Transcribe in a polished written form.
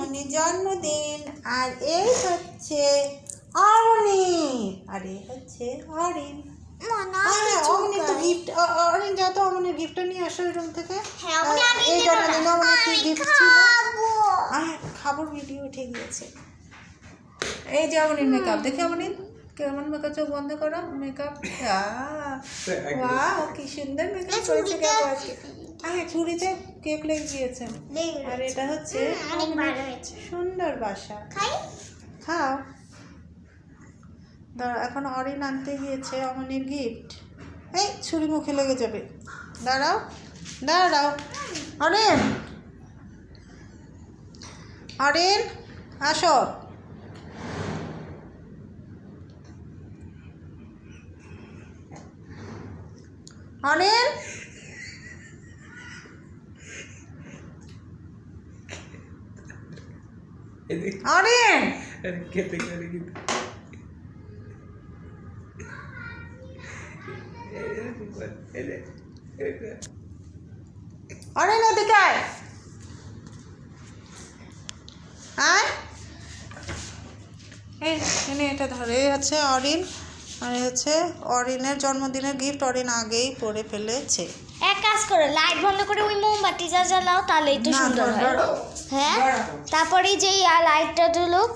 অমনির জন্মদিন। আর এই হচ্ছে অমনি, আর এই হচ্ছে অরিন। অমনি তো গিফট, অরিন যা তো অমনির গিফটটা নিয়ে আসো রুম থেকে। এই জন্মদিন অমনির কি গিফট ছিল? খাবার ভিডিও উঠে গিয়েছে। এই যে অমনির মেকআপ দেখে, অমনি কেমন মেকআপ, চোখ বন্ধ করো, মেকআপ। ওয়াও কি সুন্দর মেকআপ করেছে। চুড়িতে কেক লেগে গিয়েছে। আর এটা হচ্ছে সুন্দর বাসা। খাও। দাঁড়া, এখন অরিন আনতে গিয়েছে অমনির গিফট। এই ছুরি মুখে লেগে যাবে। দাঁড়াও দাঁড়াও অরিন, অরিন আসো। অরিন অরিন অরিন এদিকে আয়। এই এটা ধরে আছে অরিন। আর হচ্ছে অরিনের জন্মদিনের গিফট অরিন আগেই পরে ফেলেছে। এক কাজ করো, লাইট বন্ধ করে ওই মোমবাতি জ্বালাও, তাহলেই তো সুন্দর হয়। হ্যাঁ, তারপরে যেই লাইটটা জ্বলুক।